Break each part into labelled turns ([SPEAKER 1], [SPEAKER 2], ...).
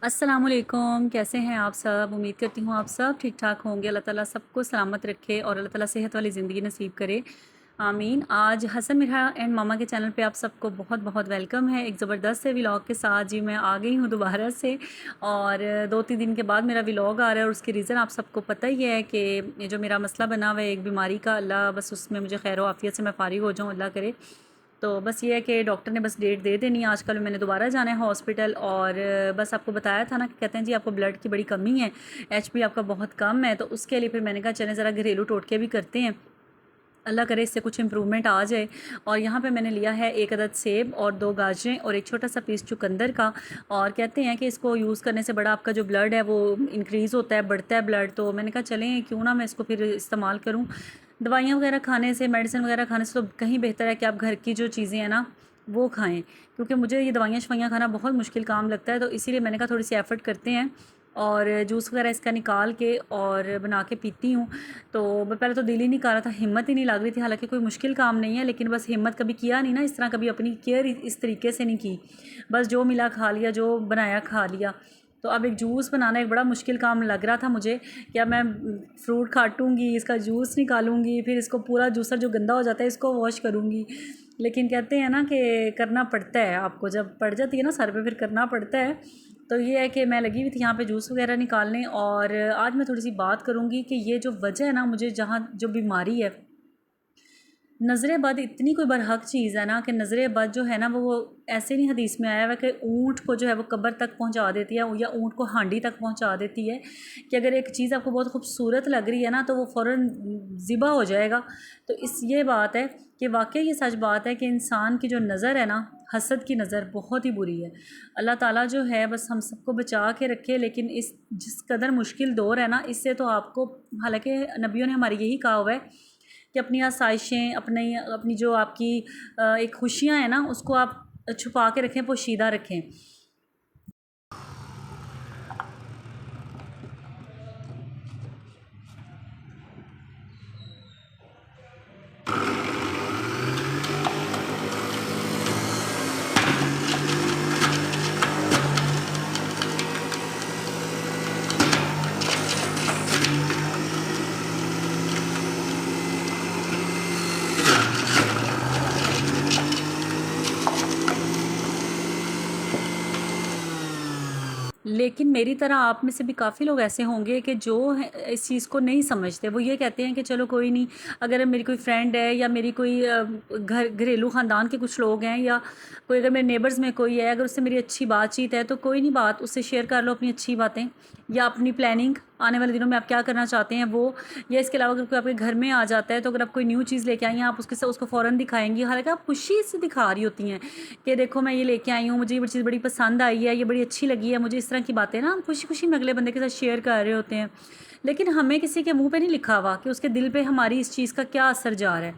[SPEAKER 1] अस्सलामुअलैकुम, कैसे हैं आप सब। उम्मीद करती हूँ आप सब ठीक ठाक होंगे। अल्लाह ताला सबको सलामत रखे और अल्लाह ताला सेहत वाली ज़िंदगी नसीब करे, आमीन। आज हसन मिरहा एंड मामा के चैनल पे आप सबको बहुत बहुत वेलकम है एक ज़बरदस्त से व्लॉग के साथ। जी मैं आ गई हूँ दोबारा से और 2-3 दिन के बाद मेरा व्लॉग आ रहा है और उसकी रीज़न आप सबको पता ही है कि ये जो मेरा मसला बना हुआ है एक बीमारी का, अल्लाह बस उसमें मुझे खैर आफ़ियत से मैं फ़ारिग हो जाऊँ, अल्लाह करे। तो बस ये है कि डॉक्टर ने बस डेट दे देनी है। आजकल मैंने दोबारा जाना है हॉस्पिटल और बस आपको बताया था ना कि कहते हैं जी आपको ब्लड की बड़ी कमी है, एचपी आपका बहुत कम है। तो उसके लिए फिर मैंने कहा चलें ज़रा घरेलू टोटके भी करते हैं, अल्लाह करे इससे कुछ इम्प्रूवमेंट आ जाए। और यहाँ पे मैंने लिया है 1 अदद सेब और 2 गाजरें और एक छोटा सा पीस चुकंदर का। और कहते हैं कि इसको यूज़ करने से बड़ा आपका जो ब्लड है वो इंक्रीज़ होता है, बढ़ता है ब्लड। तो मैंने कहा चलें क्यों ना मैं इसको फिर इस्तेमाल करूँ। दवाइयाँ वगैरह खाने से, मेडिसिन वगैरह खाने से तो कहीं बेहतर है कि आप घर की जो चीज़ें हैं ना वो खाएँ, क्योंकि मुझे ये दवाइयाँ शवाइयाँ खाना बहुत मुश्किल काम लगता है। तो इसीलिए मैंने कहा थोड़ी सी एफ़र्ट करते हैं और जूस वगैरह इसका निकाल के और बना के पीती हूँ। तो पहले तो दिल ही नहीं कर रहा था, हिम्मत ही नहीं लग रही थी। हालांकि कोई मुश्किल काम नहीं है, लेकिन बस हिम्मत कभी किया नहीं ना, इस तरह कभी अपनी केयर इस तरीके से नहीं की। बस जो मिला खा लिया, जो बनाया खा लिया। तो अब एक जूस बनाना एक बड़ा मुश्किल काम लग रहा था मुझे। क्या मैं फ्रूट काटूँगी, इसका जूस निकालूँगी, फिर इसको पूरा जूसर जो गंदा हो जाता है इसको वॉश करूँगी। लेकिन कहते हैं ना कि करना पड़ता है, आपको जब पड़ जाती है ना सर पे फिर करना पड़ता है। तो ये है कि मैं लगी हुई थी यहाँ पे जूस वगैरह निकालने। और आज मैं थोड़ी सी बात करूँगी कि ये जो वजह है ना, मुझे जहाँ जो बीमारी है, नज़र बद इतनी कोई बरहक चीज़ है ना कि नज़र बद जो है ना वो ऐसे नहीं हदीस में आया हुआ कि ऊँट को जो है वो कब्र तक पहुंचा देती है या ऊँट को हांडी तक पहुंचा देती है। कि अगर एक चीज़ आपको बहुत खूबसूरत लग रही है ना तो वो फ़ौरन ज़िबा हो जाएगा। तो इस ये बात है कि वाकई ये सच बात है कि इंसान की जो नज़र है ना, हसद की नज़र बहुत ही बुरी है। अल्लाह ताला जो है बस हम सबको बचा के रखे। लेकिन इस जिस कदर मुश्किल दौर है ना, इससे तो आपको, हालांकि नबियों ने हमारी यही कहा हुआ है कि अपनी आसाइशें, अपनी अपनी जो आपकी एक खुशियाँ हैं ना उसको आप छुपा के रखें, पोशीदा रखें। लेकिन मेरी तरह आप में से भी काफ़ी लोग ऐसे होंगे कि जो इस चीज़ को नहीं समझते। वो ये कहते हैं कि चलो कोई नहीं, अगर मेरी कोई फ्रेंड है या मेरी कोई घरेलू ख़ानदान के कुछ लोग हैं या कोई अगर मेरे नेबर्स में कोई है, अगर उससे मेरी अच्छी बातचीत है तो कोई नहीं, बात उससे शेयर कर लो अपनी अच्छी बातें या अपनी प्लानिंग आने वाले दिनों में आप क्या करना चाहते हैं वो। या इसके अलावा अगर कोई आपके घर में आ जाता है तो अगर आप कोई न्यू चीज़ लेके आई हैं आप उसके साथ उसको फ़ौरन दिखाएंगी, हालांकि आप खुशी से दिखा रही होती हैं कि देखो मैं ये लेके आई हूँ, मुझे ये चीज़ बड़ी पसंद आई है, ये बड़ी अच्छी लगी है मुझे। इस तरह की बातें ना हम खुशी खुशी में अगले बंदे के साथ शेयर कर रहे होते हैं। लेकिन हमें किसी के मुंह पे नहीं लिखा हुआ कि उसके दिल पे हमारी इस चीज़ का क्या असर जा रहा है।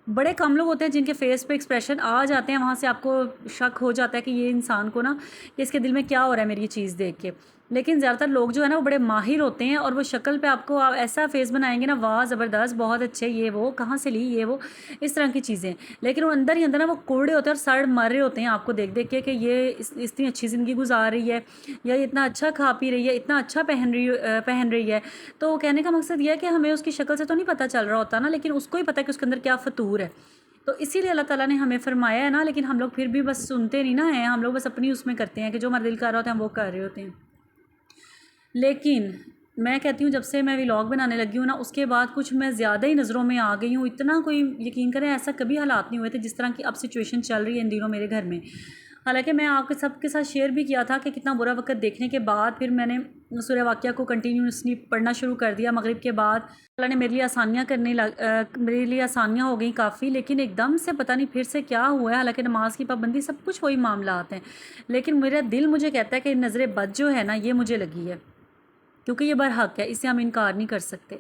[SPEAKER 1] बड़े कम लोग होते हैं जिनके फेस पे एक्सप्रेशन आ जाते हैं, वहाँ से आपको शक हो जाता है कि ये इंसान को ना, कि इसके दिल में क्या हो रहा है मेरी ये चीज़ देख के। लेकिन ज़्यादातर लोग जो है ना वो बड़े माहिर होते हैं और वो शक्ल पे आपको ऐसा फेस बनाएंगे ना, वाह ज़बरदस्त, बहुत अच्छे, ये वो कहाँ से ली, ये वो इस तरह की चीज़ें। लेकिन वो अंदर ही अंदर ना वो कोड़े होते हैं और सड़ मर रहे होते हैं आपको देख देख के कि ये इतनी अच्छी ज़िंदगी गुजार रही है या ये इतना अच्छा खा पी रही है, इतना अच्छा पहन रही है। तो कहने का मकसद ये है कि हमें उसकी शक्ल से तो नहीं पता चल रहा होता ना, लेकिन उसको ही पता है कि उसके अंदर क्या फतूर है। तो इसीलिए अल्लाह ताला ने हमें फरमाया है ना, लेकिन हम लोग फिर भी बस सुनते नहीं ना हैं, हम लोग बस अपनी उसमें करते हैं कि जो हमारा दिल कर रहा होता है हम वो कर रहे होते हैं। लेकिन मैं कहती हूँ जब से मैं व्लॉग बनाने लगी हूँ ना उसके बाद कुछ मैं ज़्यादा ही नज़रों में आ गई हूँ। इतना कोई यकीन करें ऐसा कभी हालात नहीं हुए थे जिस तरह की अब सिचुएशन चल रही है इन दिनों मेरे घर में। हालांकि मैं आपके सबके साथ शेयर भी किया था कि कितना बुरा वक्त देखने के बाद फिर मैंने सूरह वाक़िया को कंटिन्यूसली पढ़ना शुरू कर दिया मगरिब के बाद। अल्लाह ने मेरे लिए आसानियाँ मेरे लिए आसानियाँ हो गई काफ़ी। लेकिन एकदम से पता नहीं फिर से क्या हुआ है, हालांकि नमाज की पाबंदी सब कुछ वही मामला आते हैं, लेकिन मेरा दिल मुझे कहता है कि नज़र बद जो है ना ये मुझे लगी है, क्योंकि ये बरहक है, इससे हम इनकार नहीं कर सकते।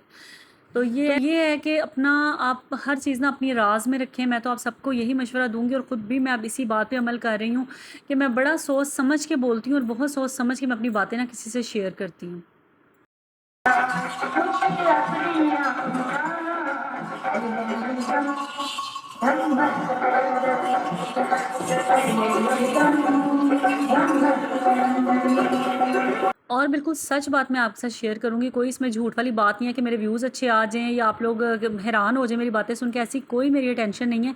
[SPEAKER 1] तो ये है कि अपना आप हर चीज़ ना अपनी राज में रखें। मैं तो आप सबको यही मशवरा दूंगी और ख़ुद भी मैं अब इसी बात पे अमल कर रही हूँ कि मैं बड़ा सोच समझ के बोलती हूँ और बहुत सोच समझ के मैं अपनी बातें ना किसी से शेयर करती हूँ। और बिल्कुल सच बात मैं आपके साथ शेयर करूँगी, कोई इसमें झूठ वाली बात नहीं है कि मेरे व्यूज़ अच्छे आ जाएँ या आप लोग हैरान हो जाएँ मेरी बातें सुन के, ऐसी कोई मेरी टेंशन नहीं है।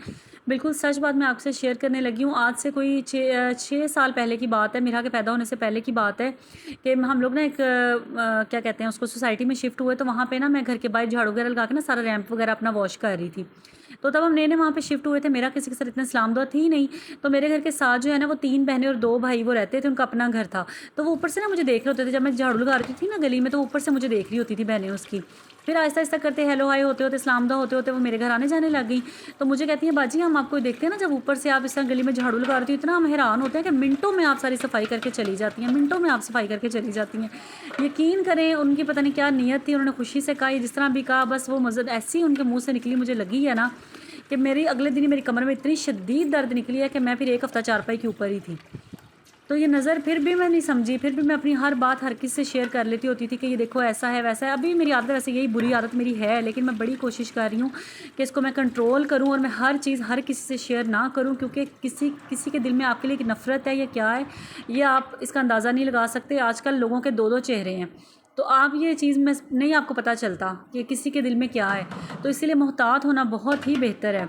[SPEAKER 1] बिल्कुल सच बात मैं आपसे शेयर करने लगी हूँ। आज से कोई 6 साल पहले की बात है, मिरा के पैदा होने से पहले की बात है कि हम लोग ना एक क्या कहते हैं उसको, सोसाइटी में शिफ्ट हुए। तो वहाँ पे ना मैं घर के बाहर झाड़ू वगैरह लगा के ना सारा रैंप वगैरह अपना वॉश कर रही थी। तो तब हम नए वहाँ पे शिफ्ट हुए थे, मेरा किसी के साथ इतना सलाम दुआ थी नहीं। तो मेरे घर के साथ जो है ना वो 3 बहनें और 2 भाई वो रहते थे, उनका अपना घर था। तो वो ऊपर से ना मुझे देख रहे होते थे, जब मैं झाड़ू लगा रही थी ना गली में, तो ऊपर से मुझे देख रही होती थी बहनें उसकी। फिर आहिस्ता आहिस्ता करते हेलो हाय होते होते, सलाम दुआ होते होते वो मेरे घर आने जाने लग गई। तो मुझे कहती हैं बाजी हम आपको देखते हैं ना, जब ऊपर से आप इस तरह गली में झाड़ू लगा रही थी, इतना हम हैरान होते हैं कि मिनटों में आप सारी सफाई करके चली जाती हैं, मिनटों में आप सफाई करके चली जाती हैं। यकीन करें उनकी पता नहीं क्या नीयत थी, उन्होंने खुशी से कहा, जिस तरह भी कहा, बस वो मज़द ऐसी उनके मुँह से निकली, मुझे लगी है ना कि मेरी अगले दिन ही मेरी कमर में इतनी शदीद दर्द निकली है कि मैं फिर 1 हफ़्ता चारपाई के ऊपर ही थी। तो ये नज़र फिर भी मैं नहीं समझी, फिर भी मैं अपनी हर बात हर किसी से शेयर कर लेती होती थी कि ये देखो ऐसा है वैसा है। अभी मेरी आदत वैसे यही बुरी आदत मेरी है, लेकिन मैं बड़ी कोशिश कर रही हूँ कि इसको मैं कंट्रोल करूँ और मैं हर चीज़ हर किसी से शेयर ना करूँ, क्योंकि किसी के दिल में आपके लिए नफ़रत है या क्या है ये आप इसका अंदाज़ा नहीं लगा सकते। आजकल लोगों के 2-2 चेहरे हैं, तो आप ये चीज़ में नहीं आपको पता चलता कि किसी के दिल में क्या है। तो इसीलिए मोहतात होना बहुत ही बेहतर है।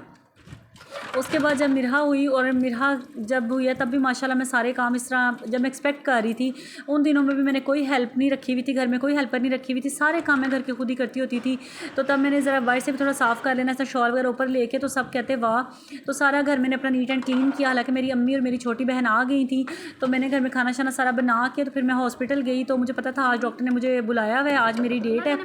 [SPEAKER 1] उसके बाद जब मिरहा हुई, और मिरहा जब हुई है तब भी माशाल्लाह मैं सारे काम इस तरह जब मैं एक्सपेक्ट कर रही थी, उन दिनों में भी मैंने कोई हेल्प नहीं रखी हुई थी, घर में कोई हेल्पर नहीं रखी हुई थी, सारे काम मैं घर के खुद ही करती होती थी। तो तब मैंने ज़रा बाहर से भी थोड़ा साफ़ कर लेना, ऐसा शॉल वगैरह ऊपर लेके, तो सब कहते वाह। तो सारा घर मैंने अपना नीट एंड क्लीन किया। हालाँकि मेरी अम्मी और मेरी छोटी बहन आ गई थी, तो मैंने घर में खाना शाना सारा बना के, तो फिर मैं हॉस्पिटल गई। तो मुझे पता था आज डॉक्टर ने मुझे बुलाया हुआ है, आज मेरी डेट है।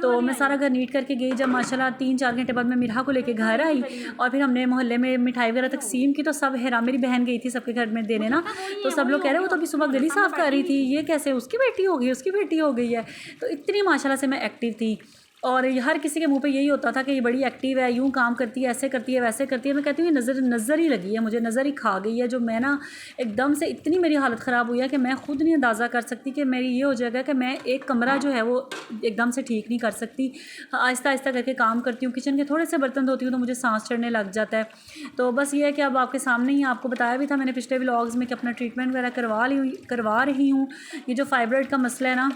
[SPEAKER 1] तो मैं सारा घर नीट करके गई। जब माशाल्लाह 3-4 घंटे बाद मैं मिरहा को लेके घर आई, और फिर हमने मोहल्ले में मिठाई वगैरह तकसीम की। तो सब हैरान, मेरी बहन गई थी सबके घर में देने ना, तो सब लोग कह रहे वो तो अभी सुबह गली साफ़ कर रही थी, ये कैसे उसकी बेटी हो गई, उसकी बेटी हो गई है। तो इतनी माशाल्लाह से मैं एक्टिव थी, और हर किसी के मुंह पे यही होता था कि ये बड़ी एक्टिव है, यूँ काम करती है, ऐसे करती है, वैसे करती है। मैं कहती हूँ ये नज़र ही लगी है मुझे, नज़र ही खा गई है। जो मैं ना एकदम से इतनी मेरी हालत ख़राब हुई है कि मैं खुद नहीं अंदाज़ा कर सकती कि मेरी ये हो जाएगा कि मैं एक कमरा जो है वो एकदम से ठीक नहीं कर सकती। आहिस्ता आहिस्ता करके काम करती हूँ, किचन के थोड़े से बर्तन धोती हूँ तो मुझे सांस चढ़ने लग जाता है। तो बस ये है कि अब आपके सामने ही, आपको बताया भी था मैंने पिछले व्लॉग्स में कि अपना ट्रीटमेंट वगैरह करवा रही हूँ। ये जो फाइब्रॉइड का मसला है ना,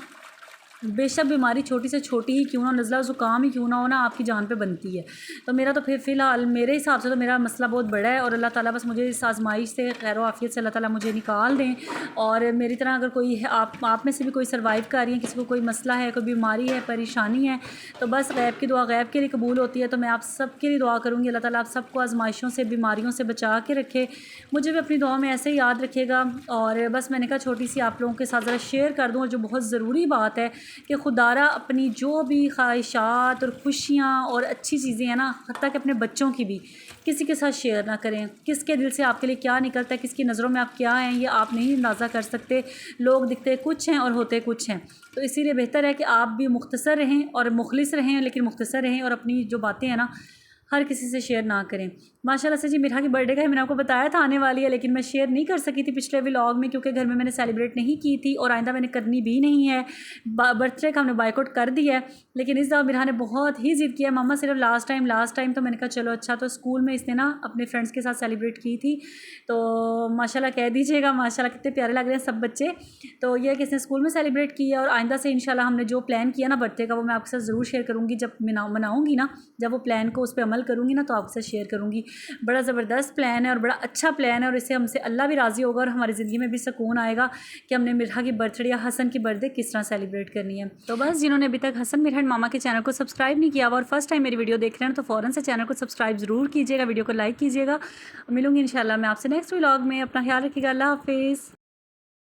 [SPEAKER 1] बेशक बीमारी छोटी से छोटी ही क्यों ना, नज़ला ज़ुकाम ही क्यों ना हो ना, आपकी जान पे बनती है। तो मेरा तो फिर फ़िलहाल मेरे हिसाब से तो मेरा मसला बहुत बड़ा है, और अल्लाह ताला बस मुझे इस आज़माइश से खैर आफ़ियत से अल्लाह ताला मुझे निकाल दें। और मेरी तरह अगर कोई है, आप में से भी कोई सर्वाइव कर रही हैं, किसी को कोई मसला है, कोई बीमारी है, परेशानी है, तो बस गैब की दुआ गैब के लिए कबूल होती है। तो मैं आप सब के लिए दुआ करूँगी, अल्लाह ताला आप सबको आज़माइशों से, बीमारियों से बचा के रखे। मुझे भी अपनी दुआ में ऐसे ही याद रखेगा। और बस मैंने कहा छोटी सी आप लोगों के साथ ज़रा शेयर कर दूँ, और जो बहुत ज़रूरी बात है कि खुदारा अपनी जो भी ख्वाहिशात और खुशियाँ और अच्छी चीज़ें हैं ना, हत्ता कि अपने बच्चों की भी किसी के साथ शेयर ना करें। किसके दिल से आपके लिए क्या निकलता है, किसकी नज़रों में आप क्या हैं, ये आप नहीं अंदाज़ा कर सकते। लोग दिखते कुछ हैं और होते कुछ हैं। तो इसीलिए बेहतर है कि आप भी मुख्तसर रहें और मुखलिस रहें, लेकिन मुख्तसर रहें, और अपनी जो बातें हैं ना हर किसी से शेयर ना करें। माशाल्लाह से जी मिरहा की बर्थडे का मैंने आपको बताया था आने वाली है, लेकिन मैं शेयर नहीं कर सकी थी पिछले व्लॉग में, क्योंकि घर में मैंने सेलिब्रेट नहीं की थी, और आइंदा मैंने करनी भी नहीं है। बर्थडे का हमने बाइकआउट कर दिया है। लेकिन इस दफ़ा मिरहा ने बहुत ही ज़िद किया, मम्मा सिर्फ लास्ट टाइम। तो मैंने कहा चलो अच्छा। तो स्कूल में इसने ना अपने फ्रेंड्स के साथ सेलिब्रेट की थी। तो माशाल्लाह कह दीजिएगा, माशाल्लाह कितने प्यारे लग रहे हैं सब बच्चे। तो यह कि इसने स्कूल में सेलिब्रेट किया, और आइंदा से इंशाल्लाह हमने जो प्लान किया ना बर्थडे का, वो मैं आपके साथ ज़रूर शेयर करूँगी। जब मनाऊँगी ना, जब वो प्लान को उस पर अमल करूँगी ना, तो आपसे शेयर करूँगी। बड़ा ज़बरदस्त प्लान है और बड़ा अच्छा प्लान है, और इससे हमसे अल्लाह भी राज़ी होगा, और हमारी ज़िंदगी में भी सुकून आएगा कि हमने मिरहा की बर्थडे या हसन की बर्थडे किस तरह सेलिब्रेट करनी है। तो बस जिन्होंने अभी तक हसन मिरहा एंड मामा के चैनल को सब्सक्राइब नहीं किया हुआ और फर्स्ट टाइम मेरी वीडियो देख रहे हैं, तो फ़ौरन से चैनल को सब्सक्राइब ज़रूर कीजिएगा, वीडियो को लाइक कीजिएगा। मिलूँगी इंशाल्लाह मैं आपसे नेक्स्ट व्लॉग में। अपना ख्याल रखिएगा। अल्लाह हाफिज़।